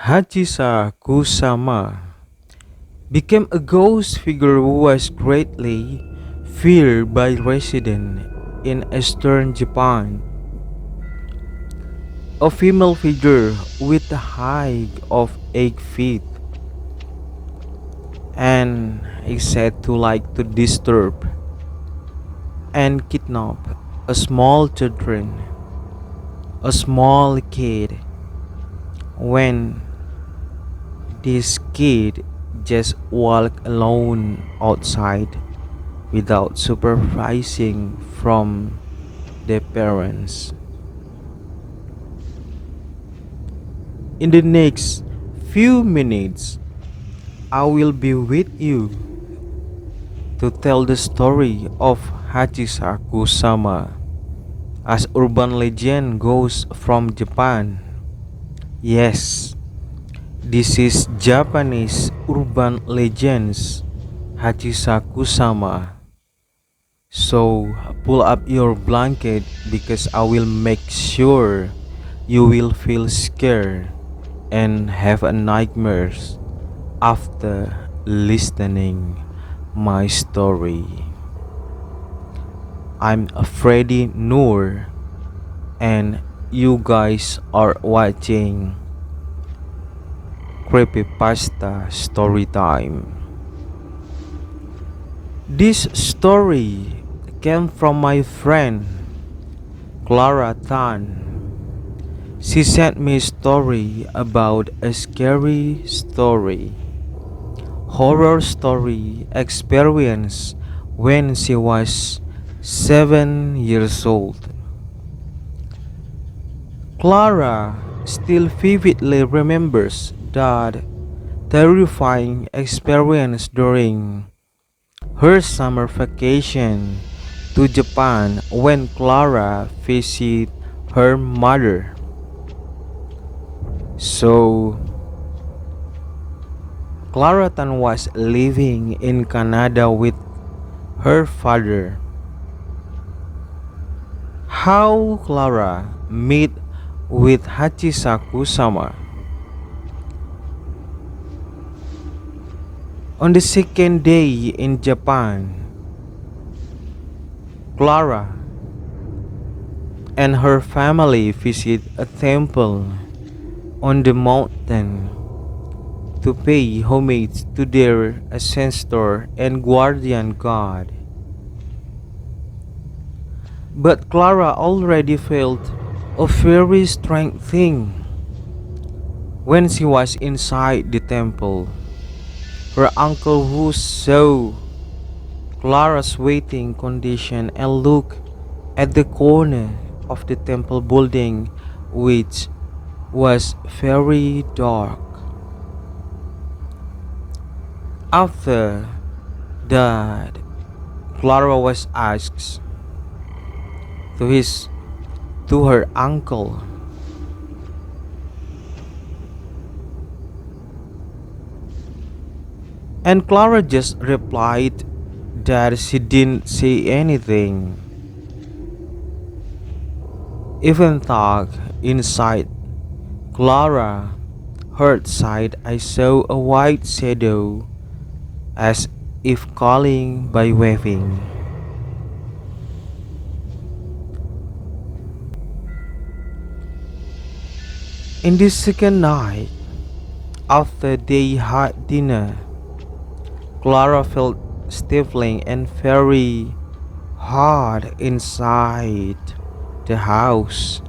HACHISHAKUSAMA became a ghost figure who was greatly feared by residents in eastern Japan. A female figure with a height of 8 feet and is said to like to disturb and kidnap a small children, a small kid, when this kid just walk alone outside without supervising from their parents. In the next few minutes, I will be with you to tell the story of Hachisaku-sama as urban legend goes from Japan. Yes, this is Japanese urban legends Hachisaku-sama. So pull up your blanket because I will make sure you will feel scared and have a nightmares after listening my story. I'm Freddy Noor and you guys are watching Creepypasta story time. This story came from my friend Clara Tan. She sent me a story about a scary story, horror story experience when she was 7 years old. Clara still vividly remembers that terrifying experience during her summer vacation to Japan when Clara visited her mother. So, Clara Tan was living in Canada with her father. How Clara met with Hachisaku-sama. On the second day in Japan, Clara and her family visit a temple on the mountain to pay homage to their ancestor and guardian god. But Clara already felt a very strange thing when she was inside the temple. Her uncle who saw Clara's waiting condition and looked at the corner of the temple building which was very dark. After that, Clara was asked to her uncle, and Clara just replied that she didn't say anything. Even though inside Clara heard sight, I saw a white shadow as if calling by waving. In the second night, after they had dinner, Clara felt stifling and very hard inside the house,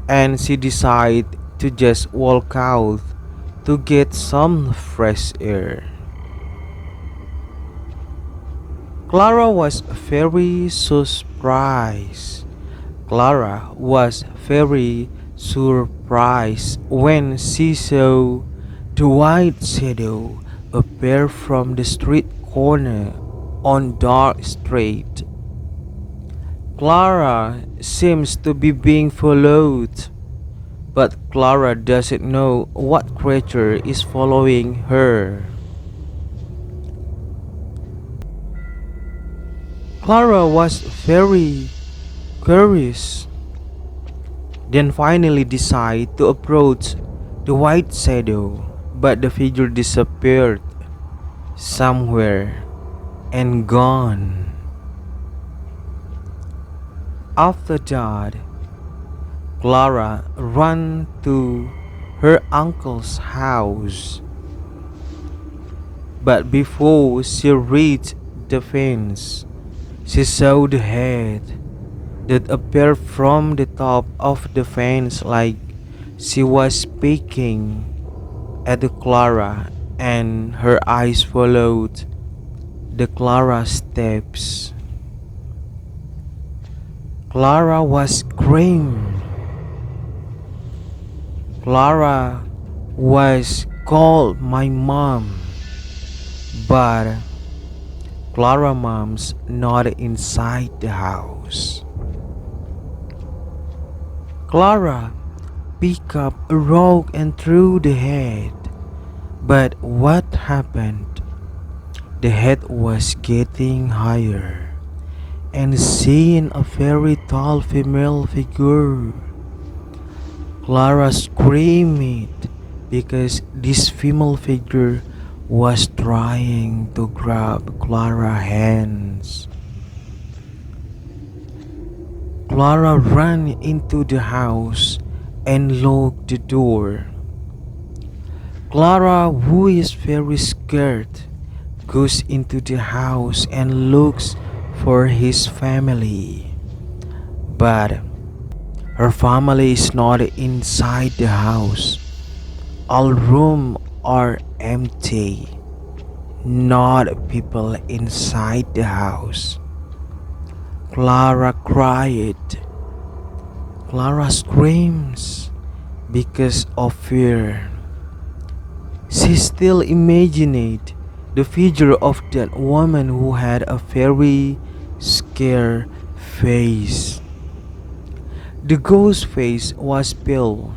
and she decided to just walk out to get some fresh air. Clara was very surprised. Clara was very surprised when she saw the white shadow appear from the street corner on dark street. Clara seems to be being followed, but Clara doesn't know what creature is following her. Clara was very curious, then finally decided to approach the the white shadow, but the figure disappeared somewhere and gone. After that, Clara ran to her uncle's house, but before she reached the fence, she saw the head that appeared from the top of the fence like she was speaking at the Clara, and her eyes followed the Clara steps. Clara was screamed. Clara was called my mom, but Clara mom's not inside the house. Clara picked up a rock and threw the head, but what happened? The head was getting higher and seeing a very tall female figure. Clara screamed because this female figure was trying to grab Clara's hands. Clara ran into the house and locked the door. Clara, who is very scared, goes into the house and looks for his family. But her family is not inside the house. All rooms are empty. Not people inside the house. Clara cried. Clara screams because of fear. She still imagined the figure of that woman who had a very scared face. The ghost face was pale.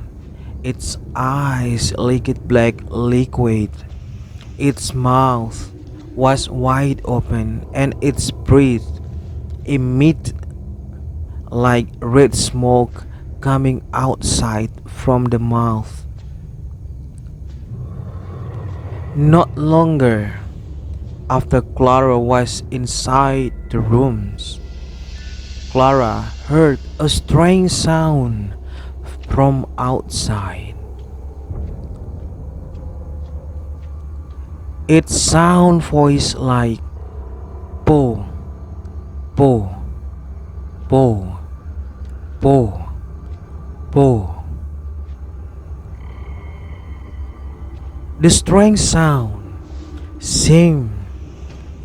Its eyes leaked black liquid. Its mouth was wide open and its breath emitted like red smoke coming outside from the mouth. Not longer after Clara was inside the rooms, Clara heard a strange sound from outside. It sound voice like po, po, po, po, po. The strange sound seemed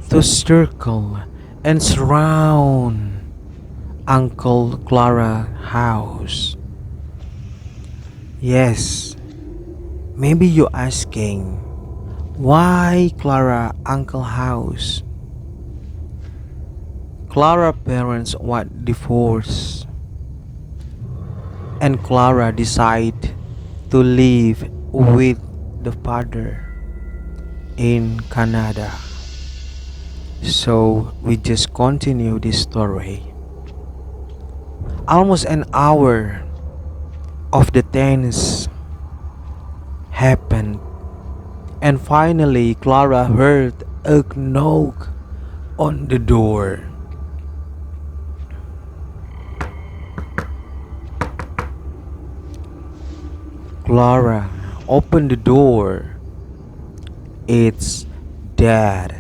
to circle and surround Uncle Clara's house. Yes, maybe you're asking, why Clara Uncle house? Clara parents were divorced, and Clara decided to live with the father in Canada. So we just continue this story. Almost an hour of the tense happened, and finally Clara heard a knock on the door. Clara opened the door. It's Dad.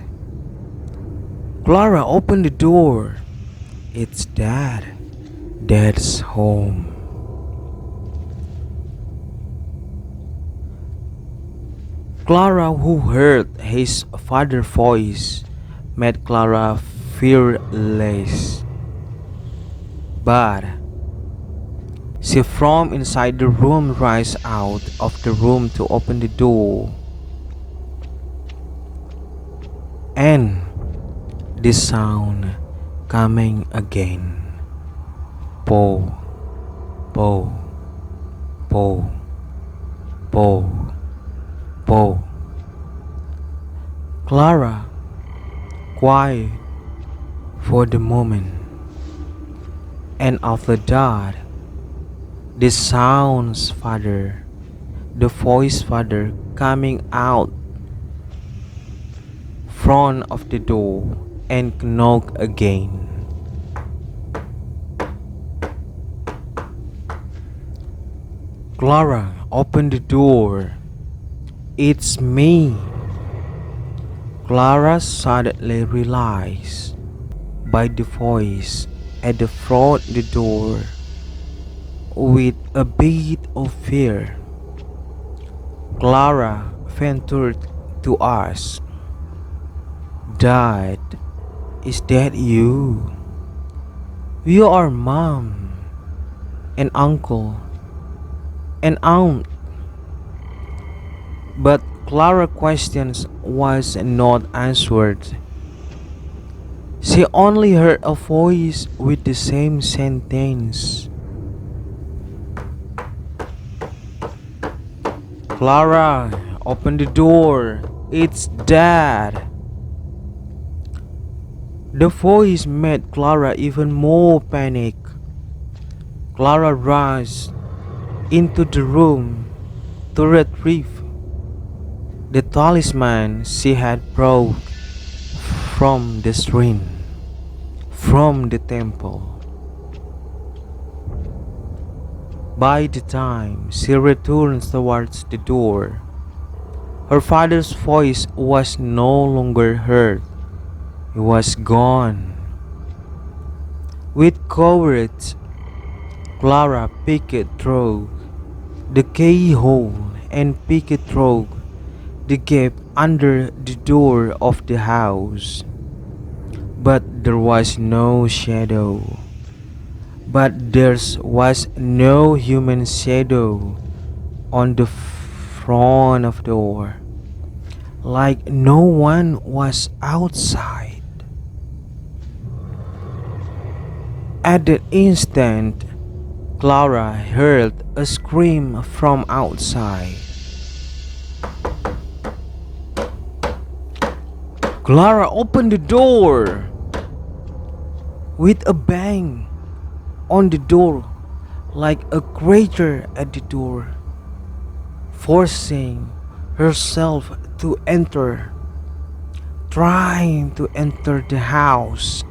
Clara opened the door. It's Dad. Dad's home. Clara, who heard his father's voice, made Clara fearless. But she from inside the room rise out of the room to open the door. And the sound coming again. Po, po, po, po, po. Clara quiet for the moment, and after that the sound's father the voice father coming out front of the door and knock again. Clara, open the door. It's me. Clara suddenly realized by the voice at the front the door with a bit of fear. Clara ventured to ask, Dad, is that you? You are mom and uncle and aunt. But Clara's questions was not answered. She only heard a voice with the same sentence. Clara, open the door. It's Dad. The voice made Clara even more panic. Clara rushed into the room to retrieve the talisman she had brought from the shrine, from the temple. By the time she returned towards the door, her father's voice was no longer heard. He was gone. With courage, Clara peeked through the keyhole and peeked through the gap under the door of the house. But there was no shadow. But there was no human shadow on the front of the door, like no one was outside. At that instant, Clara heard a scream from outside. Clara opened the door. With a bang on the door, like a crater at the door, forcing herself to enter, trying to enter the house.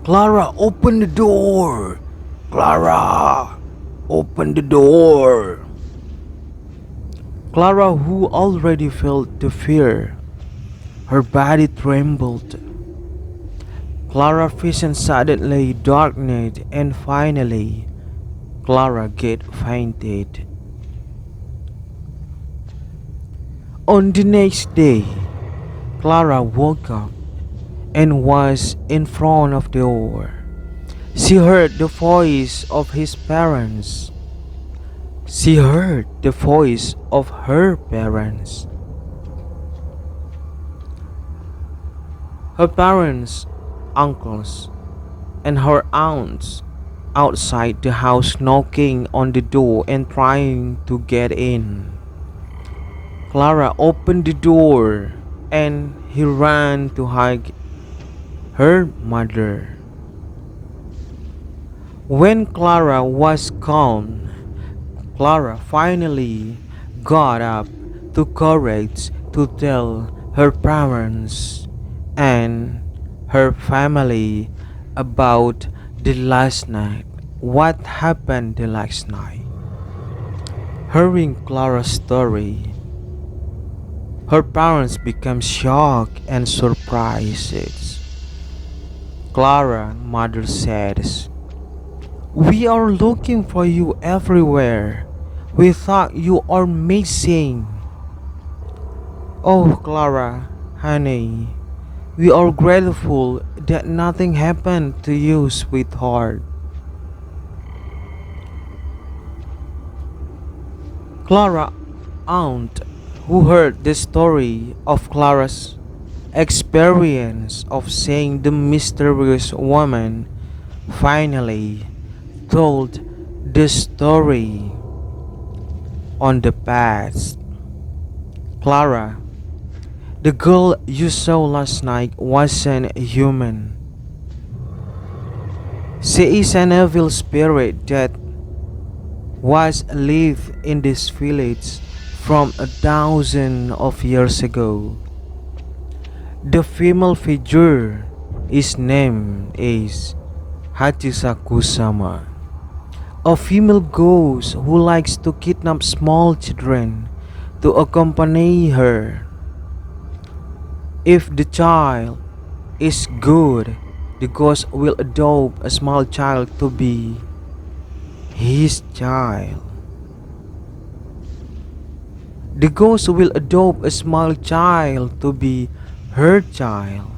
Clara, open the door! Clara, open the door! Clara, who already felt the fear, her body trembled. Clara's vision suddenly darkened and finally, Clara get fainted. On the next day, Clara woke up and was in front of the door. She heard the voice of his parents. She heard the voice of her parents. Her parents, uncles, and her aunts outside the house knocking on the door and trying to get in. Clara opened the door and he ran to hug her mother. When Clara was calm, Clara finally got up to courage to tell her parents and her family about the last night. What happened the last night? Hearing Clara's story, her parents became shocked and surprised. Clara's mother says, "We are looking for you everywhere. We thought you are missing." "Oh, Clara, honey, we are grateful that nothing happened to you, sweetheart." Clara's aunt, who heard the story of Clara's experience of seeing the mysterious woman, finally told the story on the past. "Clara, the girl you saw last night wasn't human. She is an evil spirit that was lived in this village from a thousand of years ago. The female figure is named as HACHISHAKUSAMA, a female ghost who likes to kidnap small children to accompany her. If the child is good, the ghost will adopt a small child to be his child. The ghost will adopt a small child to be her child.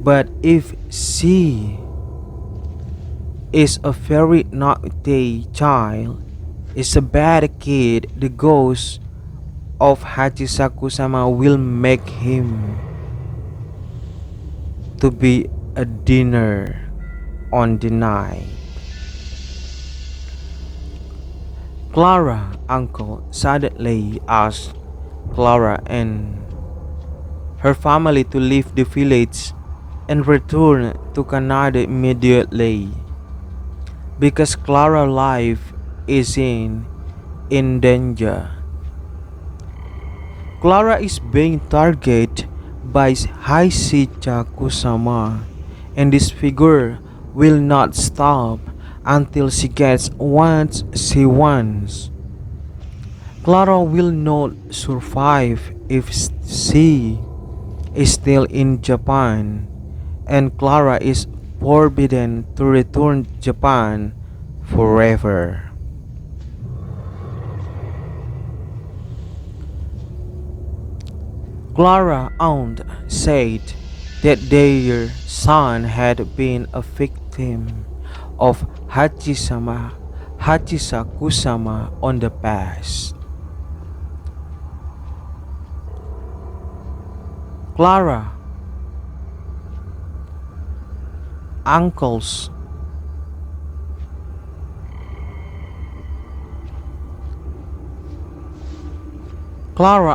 But if she is a very naughty child, is a bad kid, the ghost of Hachisaku-sama will make him to be a dinner on the night. Clara uncle suddenly asked Clara and her family to leave the village and return to Canada immediately because Clara's life is in danger. Clara is being targeted by Hachisaku-sama, and this figure will not stop until she gets what she wants. Clara will not survive if she is still in Japan, and Clara is forbidden to return to Japan forever. Clara's aunt said that their son had been a victim of Hachisaku-sama on the past. Clara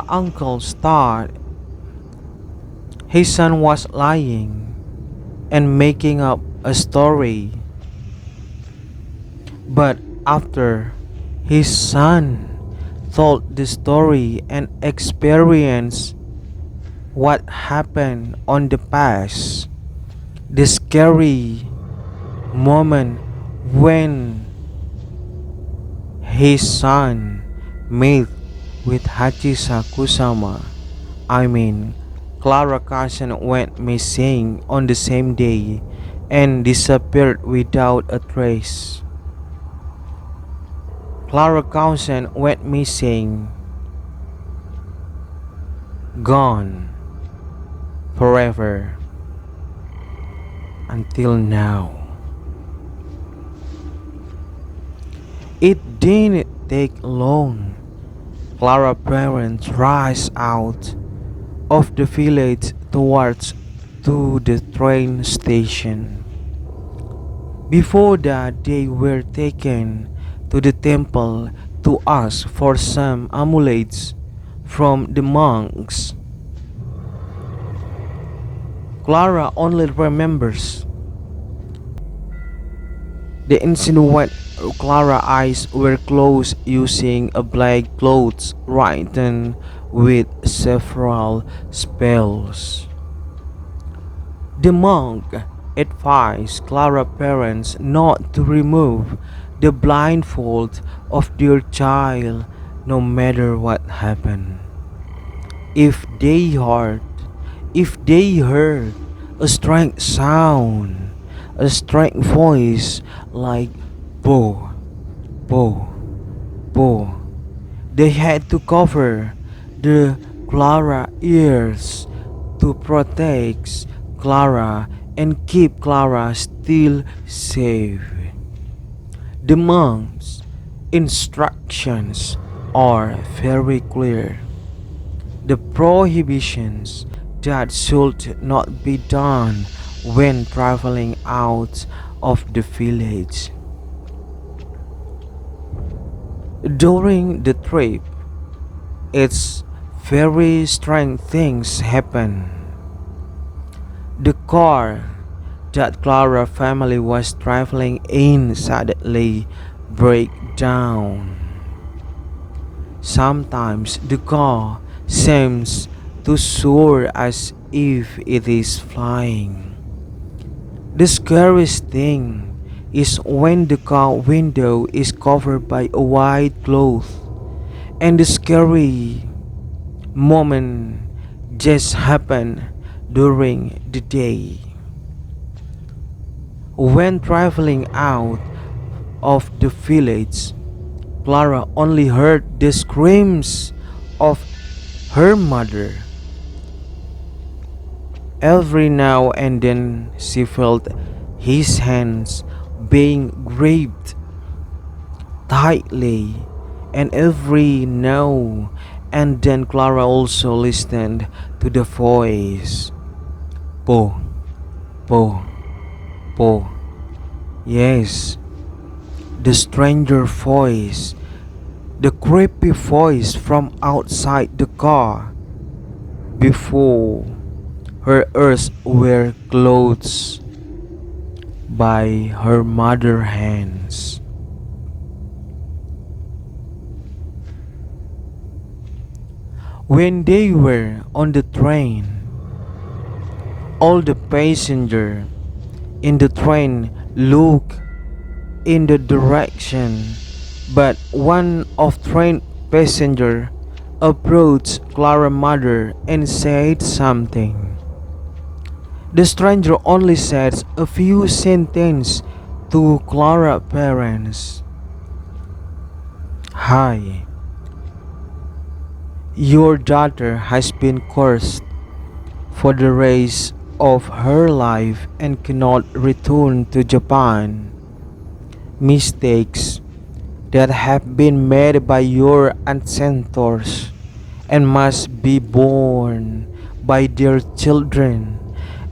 uncles thought his son was lying and making up a story. But after his son told the story and experienced what happened on the past, the scary moment when his son met with Hachisaku-sama, Clara's cousin went missing on the same day and disappeared without a trace. Clara's cousin went missing, gone forever until now. It didn't take long. Clara's parents rushed out of the village towards to the train station. Before that, they were taken to the temple to ask for some amulets from the monks. Clara only remembers the incident when Clara's eyes were closed using a black cloth written with several spells. The monk advised Clara's parents not to remove the blindfold of their child no matter what happened. If they heard a strange sound, a strange voice like bo, bo, bo, they had to cover the Clara ears to protect Clara and keep Clara still safe. The monk's instructions are very clear. The prohibitions that should not be done when traveling out of the village. During the trip, it's very strange things happen. The car that Clara family was traveling in suddenly break down. Sometimes the car seems to soar as if it is flying. The scariest thing is when the car window is covered by a white cloth, and the scary moment just happened during the day. When traveling out of the village, Clara only heard the screams of her mother. Every now and then she felt his hands being gripped tightly, and every now and then Clara also listened to the voice. Po, po, po. Yes, the stranger voice, the creepy voice from outside the car. Before her ears were closed by her mother's hands. When they were on the train, all the passengers in the train looked in the direction, but one of train passenger approached Clara's mother and said something. The stranger only said a few sentences to Clara's parents. Hi, your daughter has been cursed for the rest of her life and cannot return to Japan. Mistakes that have been made by your ancestors and must be borne by their children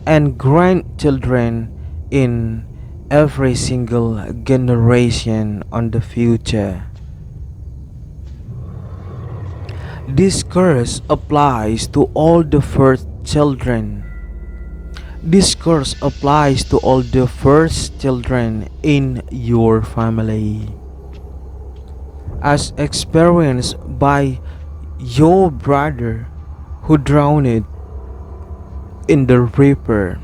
and grandchildren in every single generation on the future. This curse applies to all the first children. This curse applies to all the first children in your family, as experienced by your brother who drowned in the river.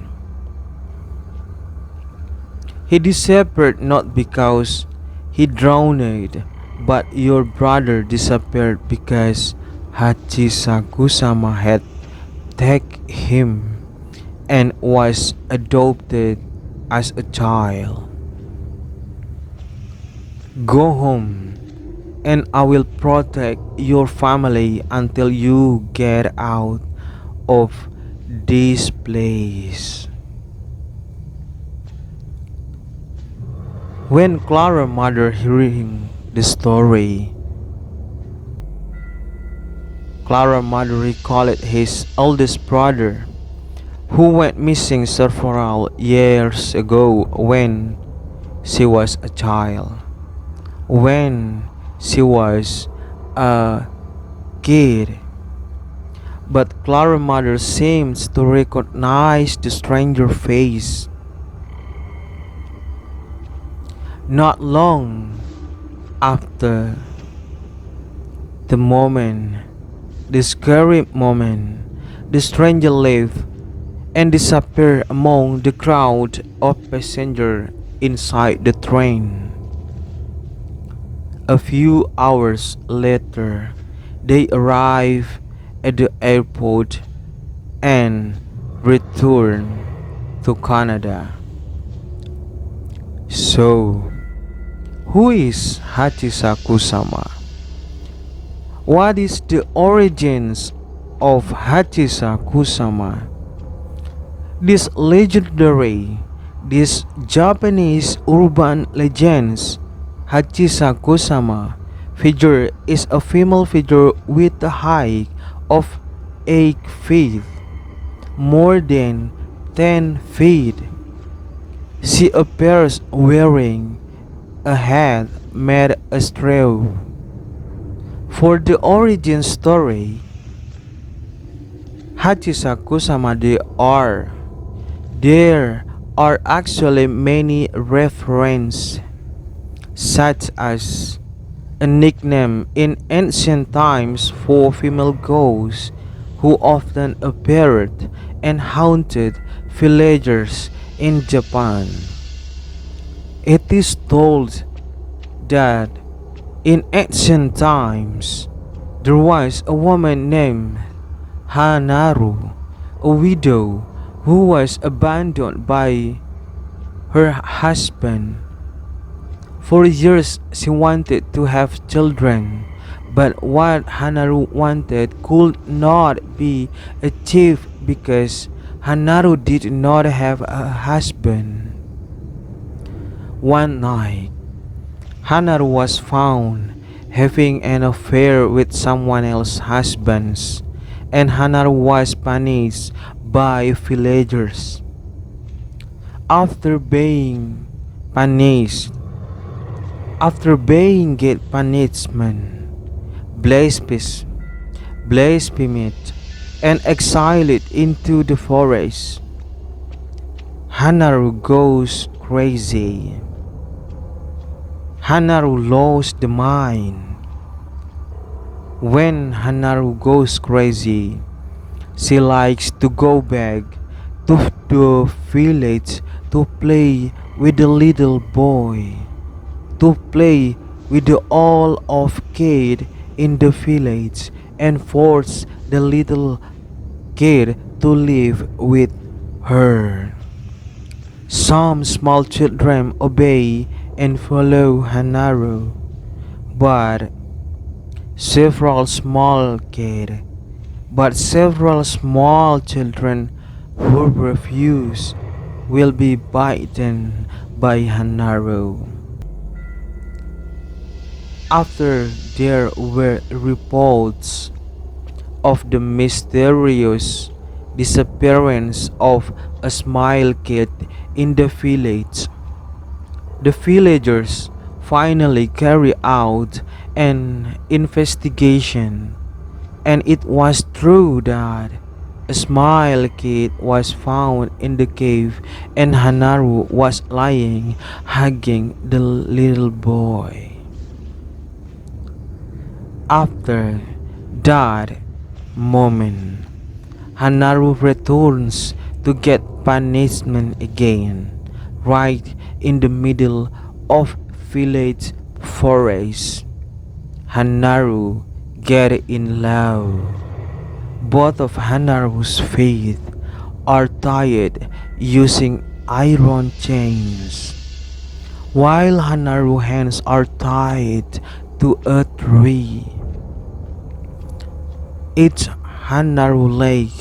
He disappeared not because he drowned, but your brother disappeared because Hachisakusama had taken him and was adopted as a child. Go home, and I will protect your family until you get out of this place. When Clara's mother hearing the story, Clara's mother recalled his eldest brother who went missing several years ago when she was a child. When she was a kid. But Clara's mother seems to recognize the stranger face. Not long after the moment, the scary moment, the stranger left and disappeared among the crowd of passengers inside the train. A few hours later, they arrived at the airport and returned to Canada. So, who is Hachisakusama? What is the origins of Hachisakusama? This Japanese urban legends, Hachisakusama figure is a female figure with a height of 8 feet, more than 10 feet. She appears wearing a hat made of straw. For the origin story, Hachisakusama there are actually many references. such as a nickname in ancient times for female ghosts who often appeared and haunted villagers in Japan. It is told that in ancient times there was a woman named Hanaru, a widow who was abandoned by her husband. For years she wanted to have children, but what Hanaru wanted could not be achieved because Hanaru did not have a husband. One night, Hanaru was found having an affair with someone else's husband, and Hanaru was punished by villagers. After being punished, after being get punishment, blasphemed, blasphemed, and exiled into the forest, Hanaru goes crazy. Hanaru lost the mind. When Hanaru goes crazy, she likes to go back to the village to play with the little boy, to play with the all of kid in the village and force the little kid to live with her. Some small children obey and follow Hanaru, but several small kids, several small children who refuse will be bitten by Hanaru. After there were reports of the mysterious disappearance of a small kid in the village, the villagers finally carried out an investigation, and it was true that a small kid was found in the cave and Hanaru was lying hugging the little boy. After that moment, Hanaru returns to get punishment again, right in the middle of village forest. Hanaru get in love. Both of Hanaru's feet are tied using iron chains, while Hanaru's hands are tied to a tree. Each Hanaru leg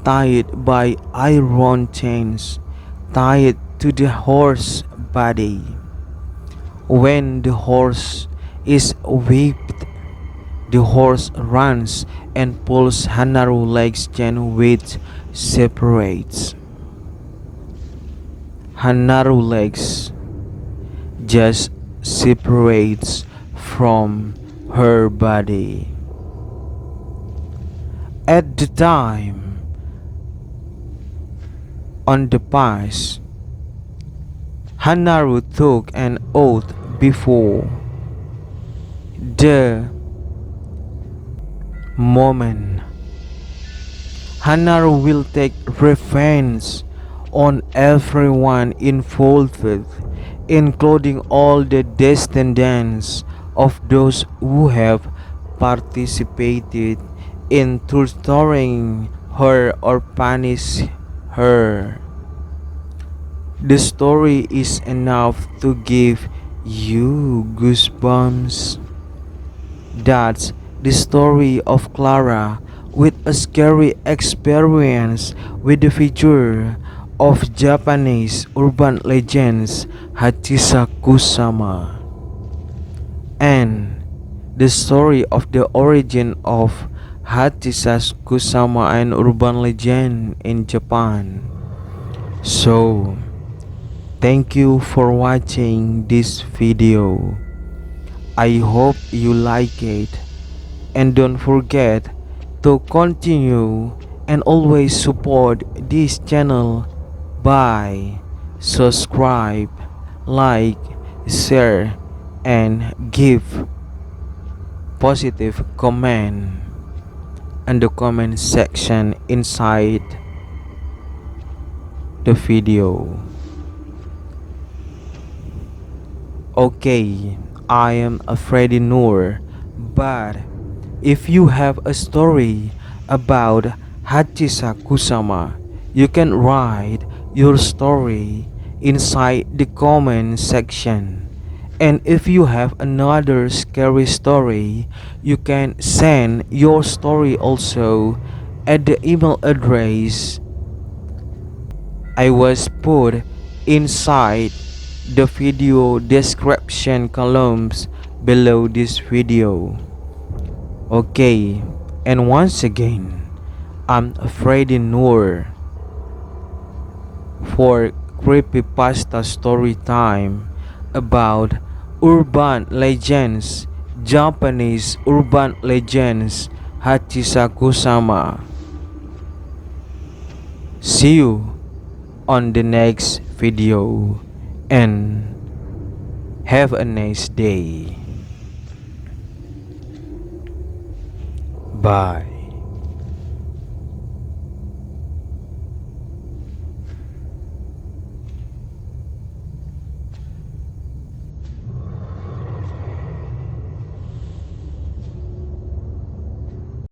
tied by iron chains tied to the horse body. When the horse is whipped, the horse runs and pulls Hanaru legs chain which separates. Hanaru legs just separates from her body. At the time, on the past, Hanaru took an oath before the moment. Hanaru will take revenge on everyone involved, including all the descendants of those who have participated in torturing her or punish her. The story is enough to give you goosebumps. That's the story of Clara with a scary experience with the figure of Japanese urban legends Hachishakusama, and the story of the origin of Hachishakusama and urban legend in Japan. So, thank you for watching this video. I hope you like it, and don't forget to continue and always support this channel by subscribe, like, share, and give positive comment in the comment section inside the video. Okay, I am Freddy Noor, but if you have a story about Hachisakusama, you can write your story inside the comment section. And if you have another scary story, you can send your story also at the email address I was put inside the video description columns below this video. Okay, and once again, I'm Freddy Noor for Creepypasta story time about urban legends, Japanese urban legends, Hachisakusama. See you on the next video and have a nice day. Bye.